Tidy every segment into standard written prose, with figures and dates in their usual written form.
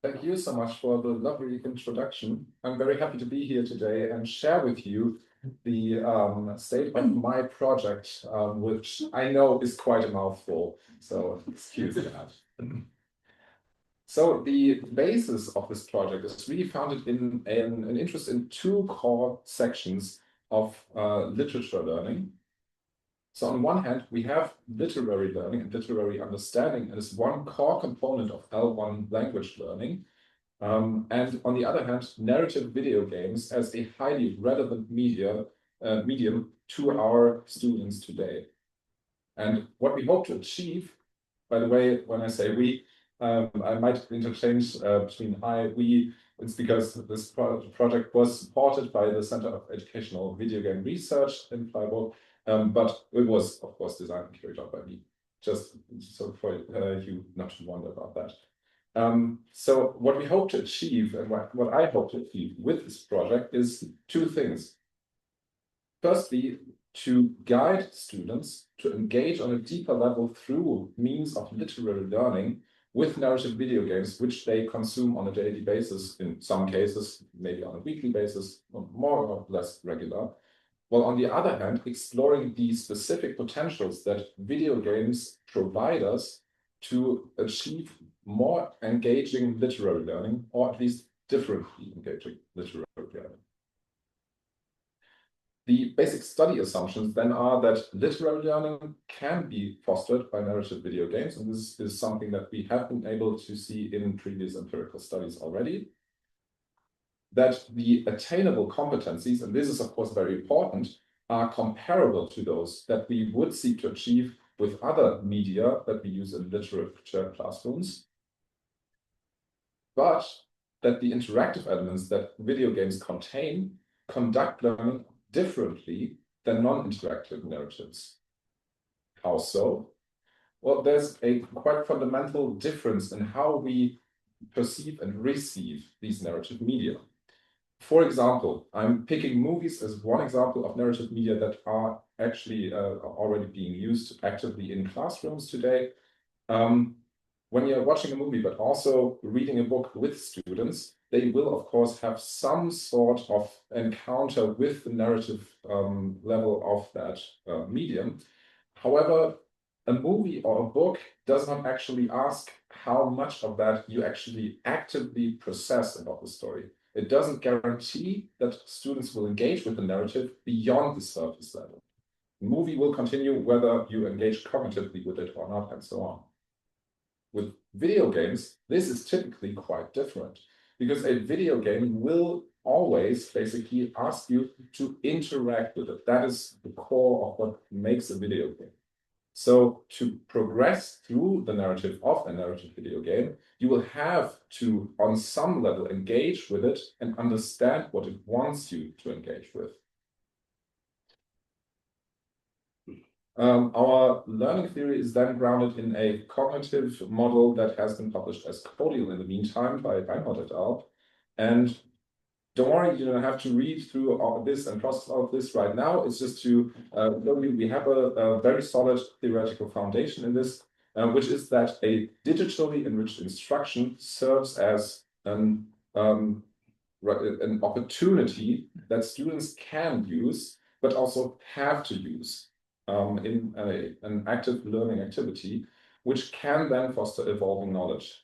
Thank you so much for the lovely introduction. I'm very happy to be here today and share with you the state of my project, which I know is quite a mouthful, so excuse that. So the basis of this project is really founded in an interest in two core sections of literature learning. So on one hand, we have literary learning and literary understanding as one core component of L1 language learning. And on the other hand, narrative video games as a highly relevant medium to our students today. And what we hope to achieve, by the way, when I say we, I might interchange between we, it's because this project was supported by the Center of Educational Video Game Research in Freiburg, but it was, of course, designed and carried out by me, just so for you not to wonder about that. So what we hope to achieve and what I hope to achieve with this project is two things. Firstly, to guide students to engage on a deeper level through means of literary learning with narrative video games, which they consume on a daily basis, in some cases, maybe on a weekly basis, more or less regular. While on the other hand, exploring the specific potentials that video games provide us to achieve more engaging literary learning, or at least differently engaging literary learning. The basic study assumptions then are that literary learning can be fostered by narrative video games, and this is something that we have been able to see in previous empirical studies already. That the attainable competencies, and this is of course very important, are comparable to those that we would seek to achieve with other media that we use in literature classrooms, but that the interactive elements that video games contain conduct learning differently than non-interactive narratives. How so? Well, there's a quite fundamental difference in how we perceive and receive these narrative media. For example, I'm picking movies as one example of narrative media that are actually already being used actively in classrooms today. When you're watching a movie, but also reading a book with students, they will, of course, have some sort of encounter with the narrative level of that medium. However, a movie or a book does not actually ask how much of that you actually actively process about the story. It doesn't guarantee that students will engage with the narrative beyond the surface level. The movie will continue whether you engage cognitively with it or not, and so on. With video games, this is typically quite different, because a video game will always basically ask you to interact with it. That is the core of what makes a video game. So to progress through the narrative of a narrative video game, you will have to, on some level, engage with it and understand what it wants you to engage with. Our learning theory is then grounded in a cognitive model that has been published as cordial in the meantime by Reinhold et al. And don't worry, you don't have to read through all of this and process all of this right now. It's just to show you we have a very solid theoretical foundation in this, which is that a digitally enriched instruction serves as an opportunity that students can use, but also have to use in an active learning activity, which can then foster evolving knowledge.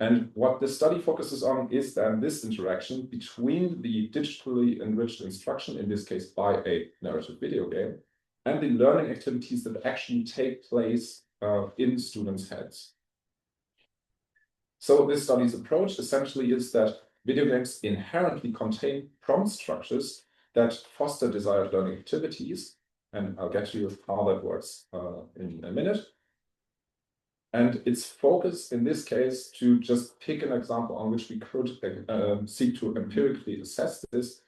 And what this study focuses on is then this interaction between the digitally enriched instruction, in this case by a narrative video game, and the learning activities that actually take place in students' heads. So this study's approach essentially is that video games inherently contain prompt structures that foster desired learning activities, and I'll get to you how that works in a minute. And its focus in this case, to just pick an example on which we could seek to empirically assess this,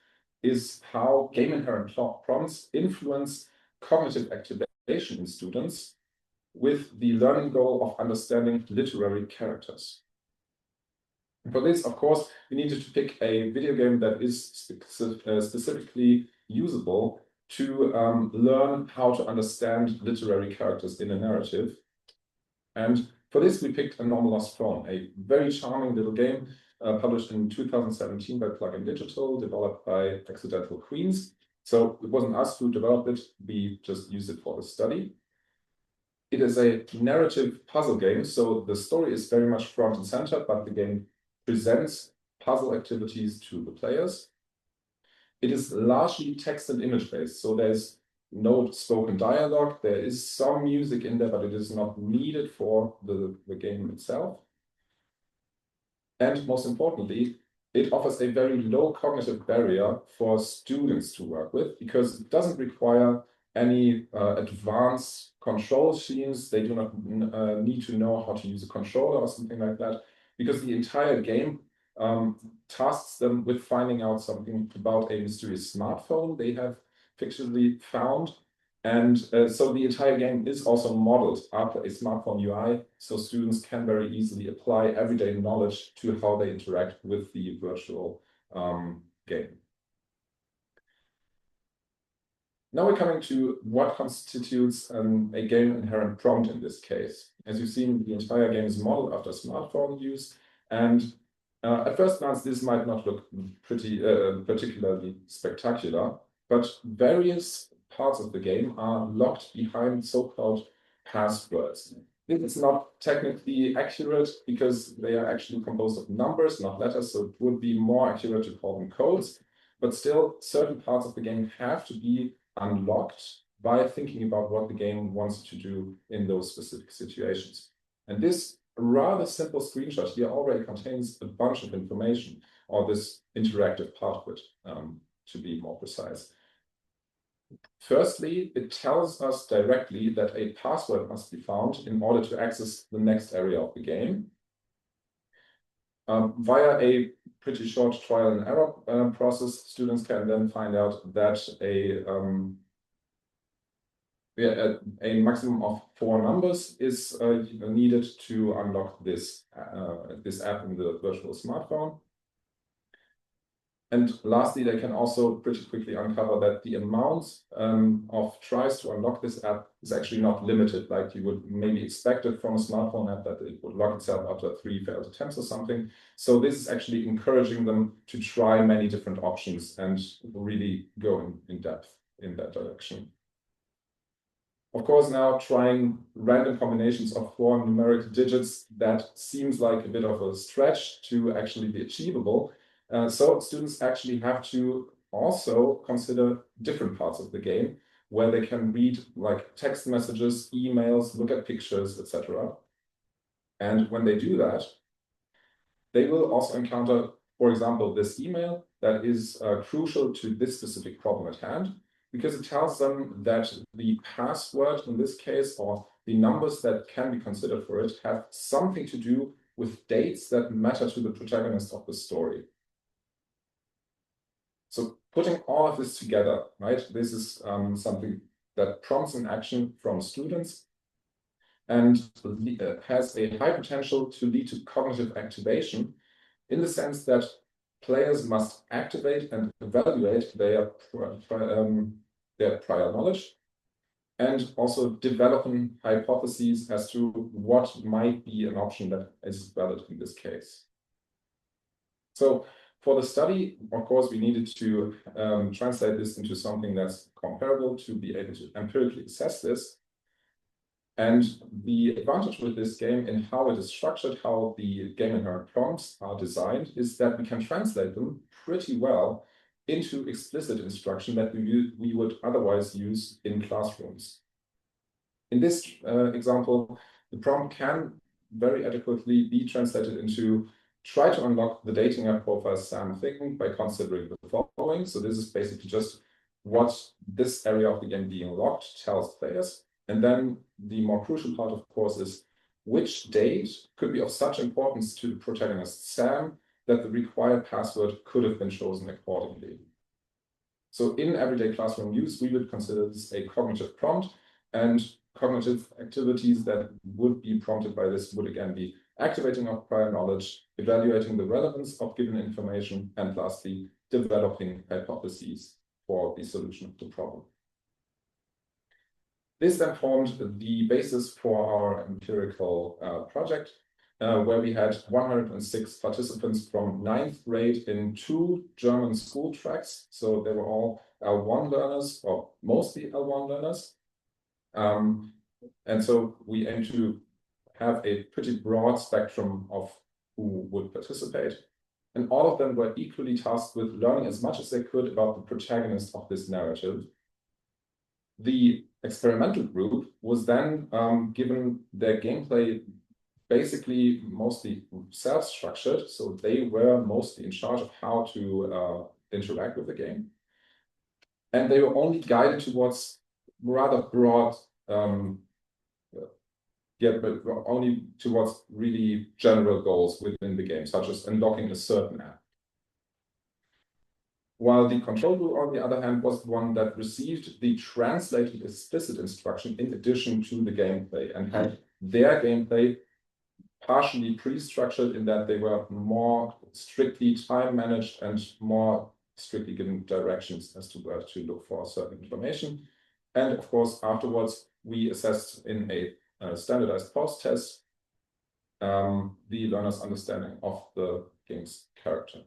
is how game-inherent prompts influence cognitive activation in students with the learning goal of understanding literary characters. And for this, of course, we needed to pick a video game that is specifically usable to learn how to understand literary characters in a narrative. And For this, we picked A Normal Lost Phone, a very charming little game published in 2017 by Plugin Digital, developed by Accidental Queens. So it wasn't us who developed it, we just used it for the study. It is a narrative puzzle game, so the story is very much front and center, but the game presents puzzle activities to the players. It is largely text and image based, so there's no spoken dialogue. There is some music in there, but it is not needed for the game itself. And most importantly, it offers a very low cognitive barrier for students to work with because it doesn't require any advanced control schemes. They do not need to know how to use a controller or something like that, because the entire game tasks them with finding out something about a mysterious smartphone they have fictionally found. And so the entire game is also modeled after a smartphone UI, so students can very easily apply everyday knowledge to how they interact with the virtual game. Now we're coming to what constitutes a game inherent prompt in this case. As you've seen, the entire game is modeled after smartphone use, and at first glance, this might not look particularly spectacular, but various parts of the game are locked behind so-called passwords. This is not technically accurate because they are actually composed of numbers, not letters, so it would be more accurate to call them codes. But still, certain parts of the game have to be unlocked by thinking about what the game wants to do in those specific situations. And this rather simple screenshot here already contains a bunch of information, or this interactive part of it, to be more precise. Firstly, it tells us directly that a password must be found in order to access the next area of the game. Via a pretty short trial and error process, students can then find out that a maximum of 4 numbers is needed to unlock this app in the virtual smartphone. And lastly, they can also pretty quickly uncover that the amount of tries to unlock this app is actually not limited, like you would maybe expect it from a smartphone app, that it would lock itself after 3 failed attempts or something. So this is actually encouraging them to try many different options and really go in depth in that direction. Of course, now trying random combinations of 4 numeric digits, that seems like a bit of a stretch to actually be achievable. So students actually have to also consider different parts of the game where they can read like text messages, emails, look at pictures, etc. And when they do that, they will also encounter, for example, this email that is crucial to this specific problem at hand, because it tells them that the password in this case, or the numbers that can be considered for it, have something to do with dates that matter to the protagonist of the story. So putting all of this together, right, this is something that prompts an action from students and has a high potential to lead to cognitive activation, in the sense that players must activate and evaluate their prior knowledge, and also developing hypotheses as to what might be an option that is valid in this case. So for the study, of course, we needed to translate this into something that's comparable to be able to empirically assess this. And the advantage with this game and how it is structured, how the game inherent prompts are designed, is that we can translate them pretty well into explicit instruction that we would otherwise use in classrooms. In this example, the prompt can very adequately be translated into try to unlock the dating app profile Sam thing by considering the following. So this is basically just what this area of the game being locked tells players. And then the more crucial part, of course, is which date could be of such importance to the protagonist Sam that the required password could have been chosen accordingly. So in everyday classroom use, we would consider this a cognitive prompt, and cognitive activities that would be prompted by this would again be activating of prior knowledge, evaluating the relevance of given information, and lastly, developing hypotheses for the solution of the problem. This then formed the basis for our empirical project, where we had 106 participants from 9th grade in 2 German school tracks. So they were all L1 learners, or mostly L1 learners. And so we aim to have a pretty broad spectrum of who would participate. And all of them were equally tasked with learning as much as they could about the protagonist of this narrative. The experimental group was then given their gameplay basically mostly self-structured, so they were mostly in charge of how to interact with the game. And they were only guided towards rather broad, but only towards really general goals within the game, such as unlocking a certain app. While the control group, on the other hand, was the one that received the translated explicit instruction in addition to the gameplay, and had their gameplay partially pre-structured in that they were more strictly time managed and more strictly given directions as to where to look for certain information. And of course, afterwards, we assessed in a standardized post-test the learner's understanding of the game's character.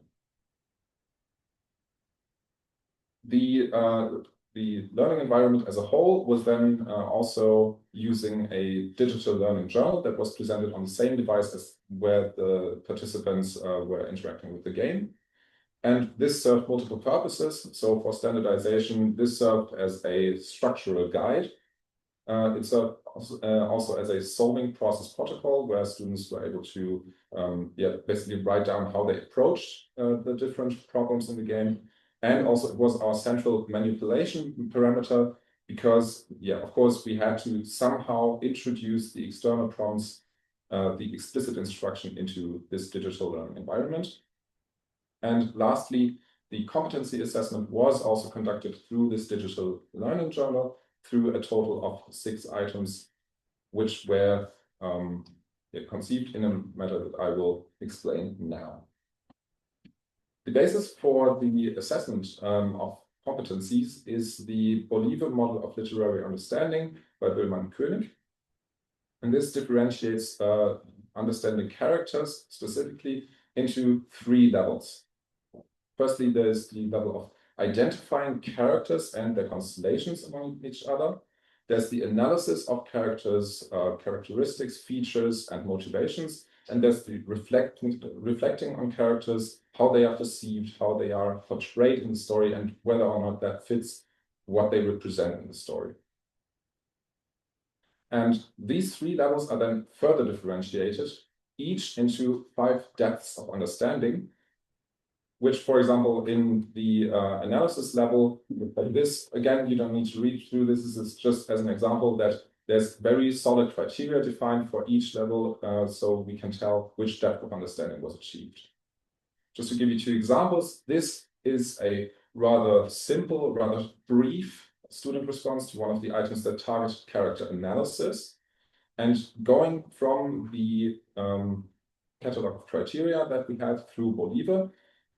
The learning environment as a whole was then also using a digital learning journal that was presented on the same device as where the participants were interacting with the game. And this served multiple purposes. So for standardization, this served as a structural guide. It served also as a solving process protocol, where students were able to basically write down how they approached the different problems in the game. And also it was our central manipulation parameter because, of course, we had to somehow introduce the external prompts, the explicit instruction into this digital learning environment. And lastly, the competency assessment was also conducted through this digital learning journal through a total of 6 items, which were conceived in a manner that I will explain now. The basis for the assessment of competencies is the Bolivar model of literary understanding by Willmann König. And this differentiates understanding characters specifically into 3 levels. Firstly, there's the level of identifying characters and their constellations among each other. There's the analysis of characters, characteristics, features, and motivations. And there's the reflecting on characters, how they are perceived, how they are portrayed in the story, and whether or not that fits what they represent in the story. And these 3 levels are then further differentiated, each into 5 depths of understanding, which, for example, in the analysis level, this, again, you don't need to read through this. This is just as an example that there's very solid criteria defined for each level, so we can tell which depth of understanding was achieved. Just to give you 2 examples, this is a rather simple, rather brief student response to one of the items that target character analysis. And going from the catalog of criteria that we had through Bolivar,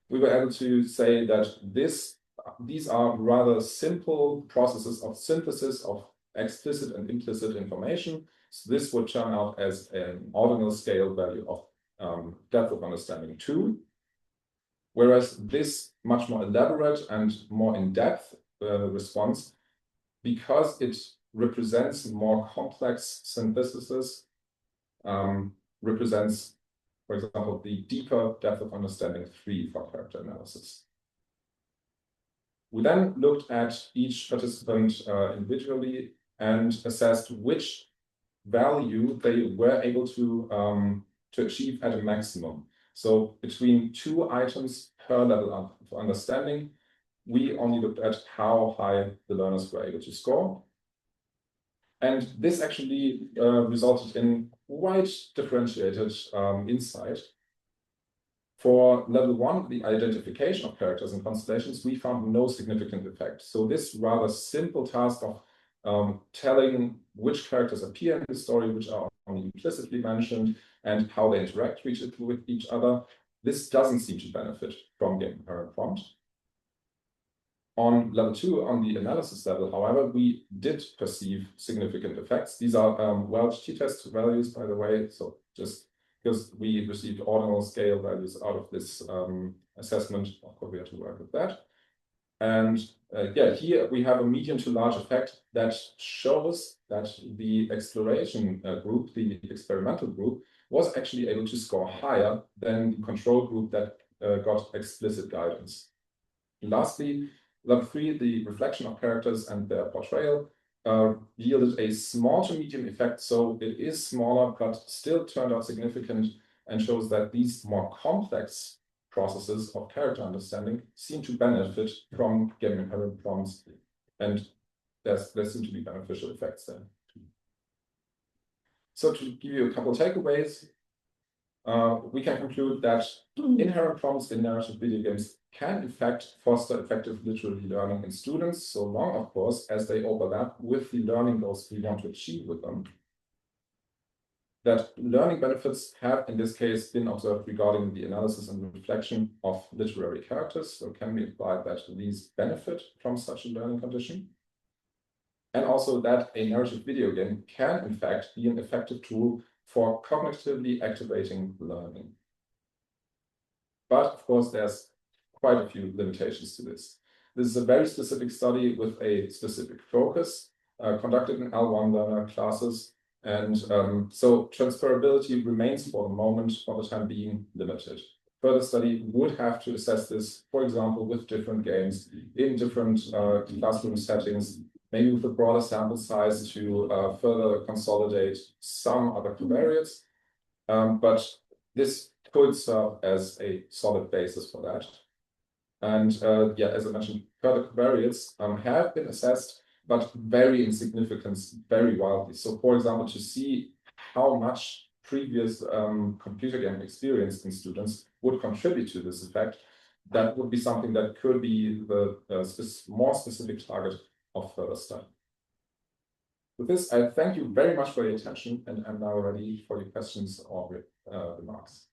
we were able to say that these are rather simple processes of synthesis of explicit and implicit information. So this would turn out as an ordinal scale value of depth of understanding 2. Whereas this much more elaborate and more in-depth response, because it represents more complex syntheses, represents, for example, the deeper depth of understanding 3 for character analysis. We then looked at each participant individually and assessed which value they were able to achieve at a maximum. So between 2 items per level of understanding, we only looked at how high the learners were able to score. And this actually resulted in quite differentiated insight. For level 1, the identification of characters and constellations, we found no significant effect. So this rather simple task of telling which characters appear in the story, which are only implicitly mentioned, and how they interact with each other, this doesn't seem to benefit from game parent prompt. On level 2, on the analysis level, however, we did perceive significant effects. These are Welch t-test values, by the way, so just because we received ordinal scale values out of this assessment, of course, we had to work with that. And yeah, here we have a medium to large effect that shows that the exploration group, the experimental group, was actually able to score higher than the control group that got explicit guidance. Lastly, level 3, the reflection of characters and their portrayal, yielded a small to medium effect, so it is smaller, but still turned out significant and shows that these more complex processes of character understanding seem to benefit from game inherent prompts, and there seem to be beneficial effects there. So to give you a couple of takeaways, we can conclude that inherent prompts in narrative video games can in fact foster effective literary learning in students, so long, of course, as they overlap with the learning goals we want to achieve with them. That learning benefits have, in this case, been observed regarding the analysis and reflection of literary characters, so can be implied that these benefit from such a learning condition. And also that a narrative video game can, in fact, be an effective tool for cognitively activating learning. But, of course, there's quite a few limitations to this. This is a very specific study with a specific focus, conducted in L1 learner classes, and so transferability remains for the moment, for the time being, limited. Further study would have to assess this, for example, with different games, in different classroom settings, maybe with a broader sample size to further consolidate some other covariates. But this could serve as a solid basis for that. And yeah, as I mentioned, further covariates have been assessed, but vary in significance very wildly. So, for example, to see how much previous computer game experience in students would contribute to this effect, that would be something that could be the more specific target of further study. With this, I thank you very much for your attention, and I'm now ready for your questions or remarks.